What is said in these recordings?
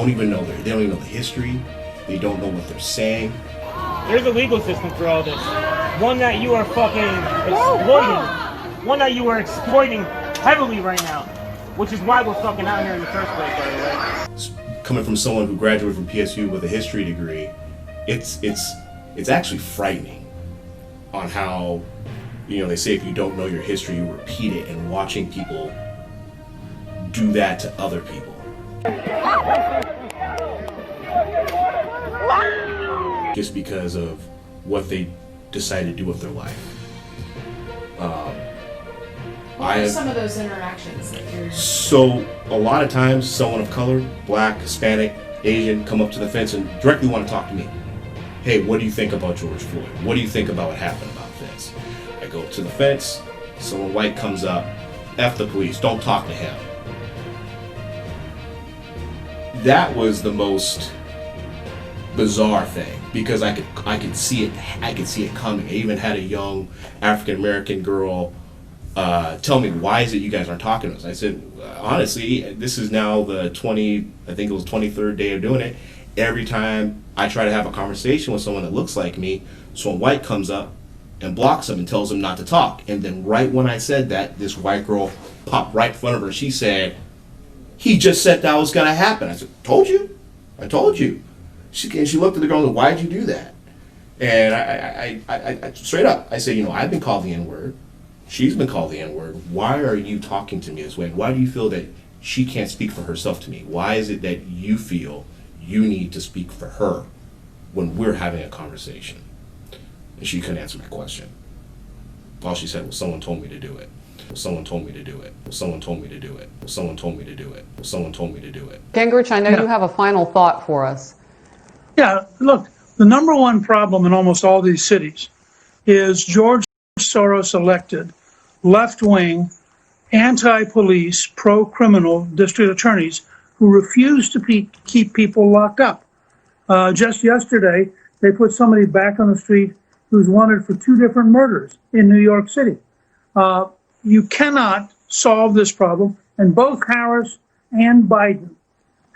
don't even know they don't even know the history. They don't know what they're saying. There's a legal system for all this. One that you are fucking exploiting. One that you are exploiting heavily right now. Which is why we're fucking out here in the first place, by the way. Coming from someone who graduated from PSU with a history degree, it's actually frightening on how, you know, they say if you don't know your history, you repeat it, and watching people do that to other people. Just because of what they decide to do with their life. What are some of those interactions that you're... So a lot of times someone of color, black, Hispanic, Asian, come up to the fence and directly want to talk to me. Hey, what do you think about George Floyd? What do you think about what happened about this? I go to the fence, someone white comes up, F the police, don't talk to him. That was the most bizarre thing because I could see it coming. I even had a young African American girl tell me, why is it you guys aren't talking to us? I said, honestly, this is now the 23rd day of doing it. Every time I try to have a conversation with someone that looks like me, someone white comes up and blocks them and tells them not to talk. And then right when I said that, this white girl popped right in front of her. She said, he just said that was going to happen. I said, told you. I told you. She looked at the girl and said, why'd you do that? And I straight up, I said, you know, I've been called the N-word. She's been called the N-word. Why are you talking to me this way? Why do you feel that she can't speak for herself to me? Why is it that you feel you need to speak for her when we're having a conversation? And she couldn't answer my question. All she said was, someone told me to do it. Someone told me to do it. Someone told me to do it. Someone told me to do it. Someone told me to do it. Gingrich, I know you have a final thought for us. Yeah, look, the number one problem in almost all these cities is George Soros elected left-wing, anti-police, pro-criminal district attorneys who refuse to keep people locked up. Just yesterday, they put somebody back on the street who's wanted for 2 different murders in New York City. You cannot solve this problem, and both Harris and Biden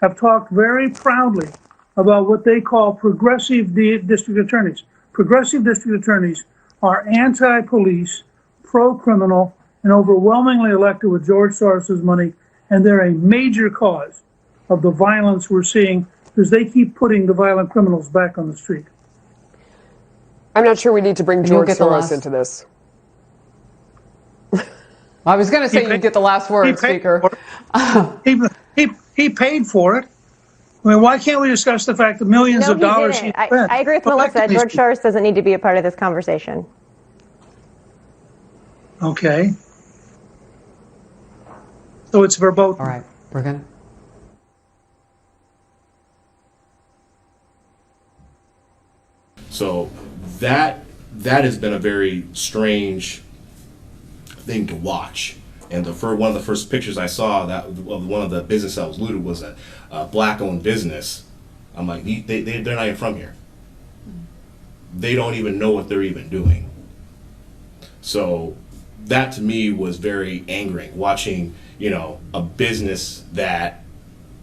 have talked very proudly about what they call progressive district attorneys. Progressive district attorneys are anti-police, pro-criminal, and overwhelmingly elected with George Soros's money, and they're a major cause of the violence we're seeing because they keep putting the violent criminals back on the street. I'm not sure we need to bring George Soros into this. I was going to say you'd get the last word, Speaker. He paid for it. I mean, why can't we discuss the fact that millions of dollars he spent? I agree with Melissa. George Soros doesn't need to be a part of this conversation. Okay. So it's verboten. All right, we're going to. So that has been a very strange thing to watch. And one of the first pictures I saw of one of the business that was looted was a black-owned business. I'm like, they're not even from here. They don't even know what they're even doing. So that to me was very angering, watching, you know, a business that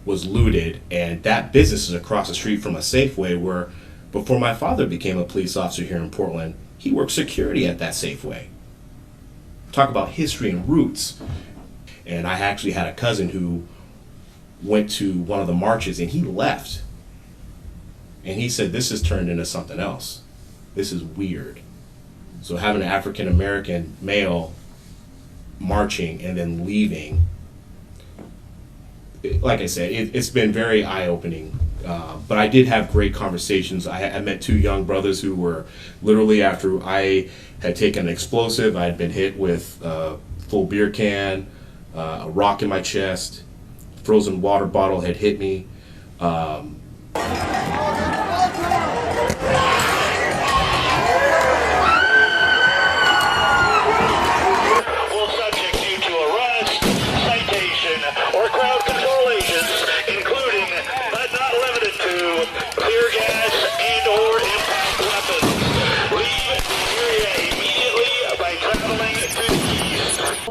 was looted, and that business is across the street from a Safeway where before my father became a police officer here in Portland, he worked security at that Safeway. Talk about history and roots. And I actually had a cousin who went to one of the marches and he left. And he said, this has turned into something else. This is weird. So having an African American male marching and then leaving, like I said, it's been very eye-opening. But I did have great conversations. I met 2 young brothers who were literally, after I had taken an explosive, I had been hit with a full beer can, a rock in my chest, frozen water bottle had hit me.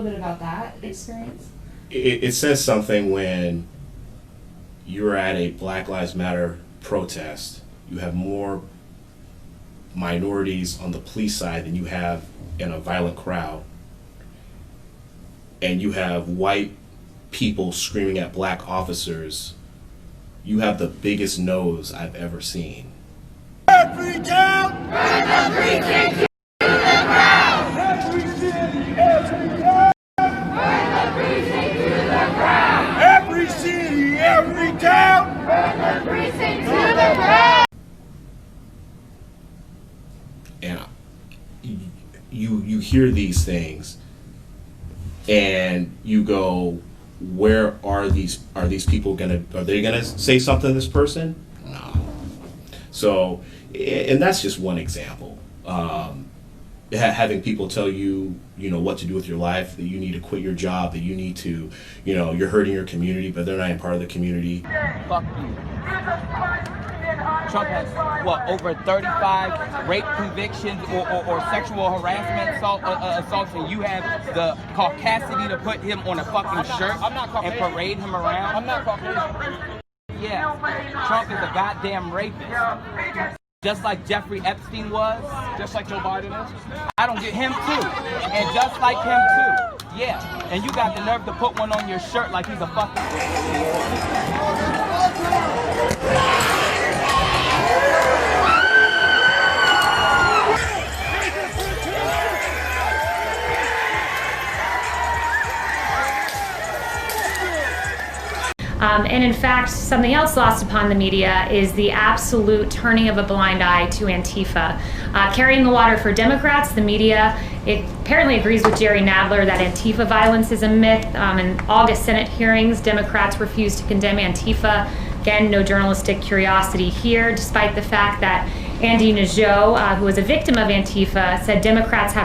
Bit about that experience? It says something when you're at a Black Lives Matter protest, you have more minorities on the police side than you have in a violent crowd, and you have white people screaming at black officers, you have the biggest nose I've ever seen. Every town, bring the precinct to the ground. Every city, every town, bring the precinct to the ground. Every city, every town, bring the precinct to the ground. And you hear these things, and you go, where are these people are they gonna say something to this person? No. So, and that's just one example. Having people tell you, what to do with your life, that you need to quit your job, that you need to, you're hurting your community, but they're not a part of the community. Fuck you. Trump has, over 35 rape convictions or sexual harassment assaults, and you have the caucasity to put him on a fucking shirt and parade him around? I'm not Caucasian. Yeah, Trump is a goddamn rapist. Just like Jeffrey Epstein was. Just like Joe Biden is. I don't get him too. And just like him too. Yeah. And you got the nerve to put one on your shirt like he's a fucking... And in fact, something else lost upon the media is the absolute turning of a blind eye to Antifa. Carrying the water for Democrats, the media, it apparently agrees with Jerry Nadler that Antifa violence is a myth. In August Senate hearings, Democrats refused to condemn Antifa. Again, no journalistic curiosity here, despite the fact that Andy Najot, who was a victim of Antifa, said Democrats,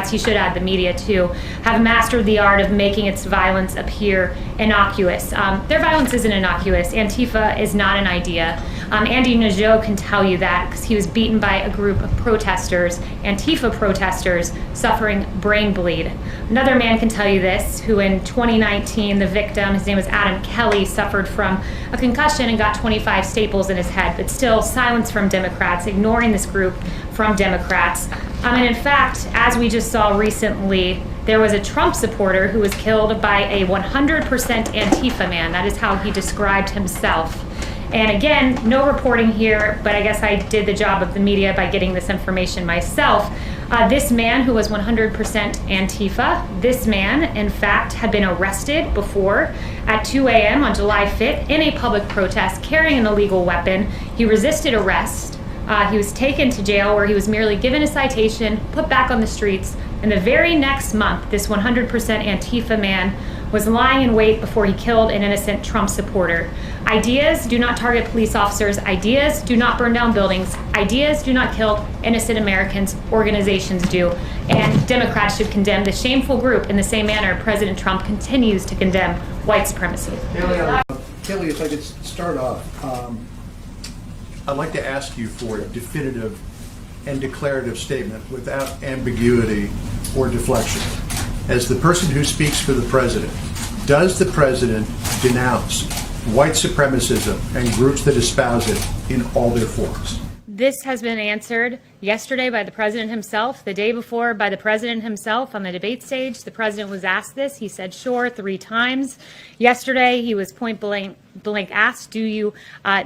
he should add the media too, have mastered the art of making its violence appear innocuous. Their violence isn't innocuous. Antifa is not an idea. Andy Najot can tell you that because he was beaten by a group of protesters, Antifa protesters, suffering brain bleed. Another man can tell you this, who in 2019, the victim, his name was Adam Kelly, suffered from a concussion and got 25 staples in his head, but still silence from Democrats, ignoring this group from Democrats. And in fact, as we just saw recently, there was a Trump supporter who was killed by a 100% Antifa man. That is how he described himself. And again, no reporting here, but I guess I did the job of the media by getting this information myself. This man who was 100% Antifa, this man, in fact, had been arrested before at 2 a.m. on July 5th in a public protest carrying an illegal weapon. He resisted arrest. He was taken to jail where he was merely given a citation, put back on the streets, and the very next month, this 100% Antifa man was lying in wait before he killed an innocent Trump supporter. Ideas do not target police officers. Ideas do not burn down buildings. Ideas do not kill innocent Americans. Organizations do. And Democrats should condemn the shameful group in the same manner President Trump continues to condemn white supremacy. Kelly, if I could start off, I'd like to ask you for a definitive and declarative statement without ambiguity or deflection. As the person who speaks for the president, does the president denounce white supremacism and groups that espouse it in all their forms? This has been answered yesterday by the president himself, the day before by the president himself on the debate stage. The president was asked this. He said, sure, 3 times. Yesterday, he was point blank asked, do you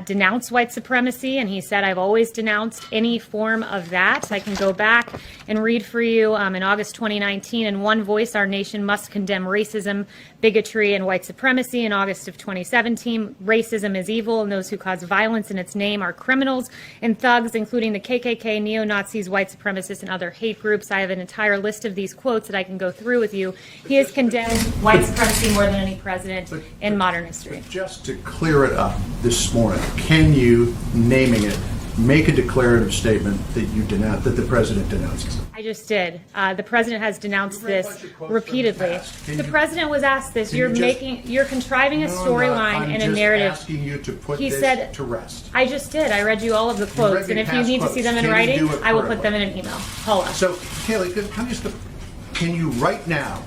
denounce white supremacy? And he said, I've always denounced any form of that. I can go back and read for you in August 2019, in one voice, our nation must condemn racism, bigotry, and white supremacy. In August of 2017, racism is evil, and those who cause violence in its name are criminals and thugs, including the KKK, neo-Nazis, white supremacists, and other hate groups. I have an entire list of these quotes that I can go through with you. He has condemned white supremacy more than any president in modern history. Just to clear it up this morning, can you, naming it, make a declarative statement that you denounce, that the president denounces? I just did. The president has denounced this repeatedly. The president was asked this. You're contriving a storyline and a narrative. I'm just asking you to put He this said, to rest. I just did. I read you all of the quotes, and if you need to see them in writing, I will put them in an email. Hold on. So, Kaylee, can you right now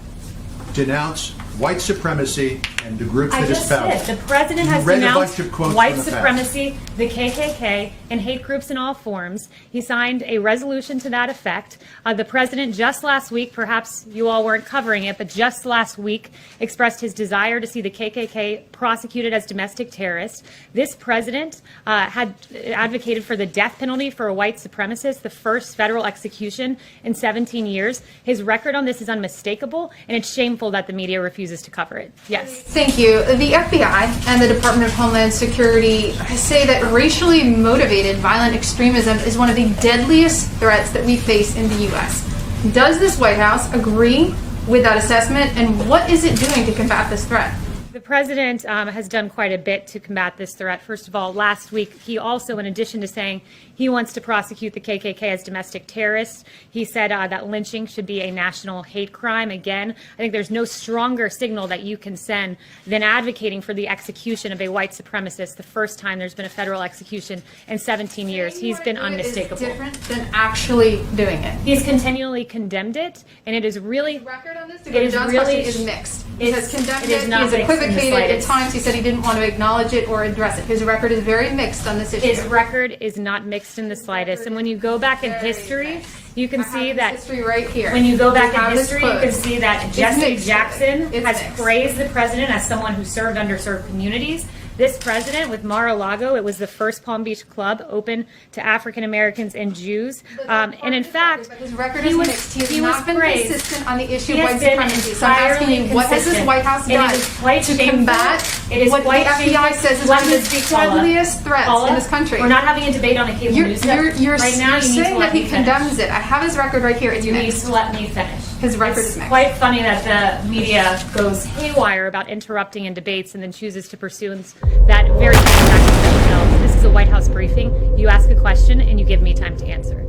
denounce white supremacy and the group I that just espoused. did. The president You has read a denounced bunch of quotes white from the past. supremacy, the KKK, and hate groups in all forms. He signed a resolution to that effect. The president just last week, perhaps you all weren't covering it, but just last week expressed his desire to see the KKK prosecuted as domestic terrorists. This president had advocated for the death penalty for a white supremacist, the first federal execution in 17 years. His record on this is unmistakable, and it's shameful that the media refuses to cover it. Yes. Thank you. The FBI and the Department of Homeland Security say that racially motivated violent extremism is one of the deadliest threats that we face in the U.S. Does this White House agree with that assessment, and what is it doing to combat this threat? The president has done quite a bit to combat this threat. First of all, last week, he also, in addition to saying he wants to prosecute the KKK as domestic terrorists, he said that lynching should be a national hate crime. Again, I think there's no stronger signal that you can send than advocating for the execution of a white supremacist, the first time there's been a federal execution in 17 years. He's been unmistakable. Is different than actually doing it. He's continually condemned it, and it is really... The record on this, it is really... is mixed. He has condemned it is it, not he's mixed in the equivocated at slightest. times. He said he didn't want to acknowledge it or address it. His record is very mixed on this issue. His record is not mixed in the slightest. And when you go back in history, you can see that history right here. when you go back We have in this history, you quote. can see that It's Jesse mixed. Jackson It's has mixed. praised the president as someone who served underserved communities. This president with Mar-a-Lago, it was the first Palm Beach club open to African Americans and Jews. And in fact, His record is mixed. He has he not was been praised. consistent on the issue He of has white been supremacy. So I'm asking you, what has this consistent. White House And it done is quite to shameful. combat It is what the quite FBI shameful. says is Let one me of the speak, Paula. deadliest threats Paula, in this country? We're not having a debate on a cable news network. You're right now. You need to saying let that he me finish. condemns it. I have his record right here. It's You need mixed. to let me finish. His record It's is mixed. quite funny that the media goes haywire about interrupting in debates and then chooses to pursue that very same tactic themselves. This is a White House briefing. You ask a question and you give me time to answer.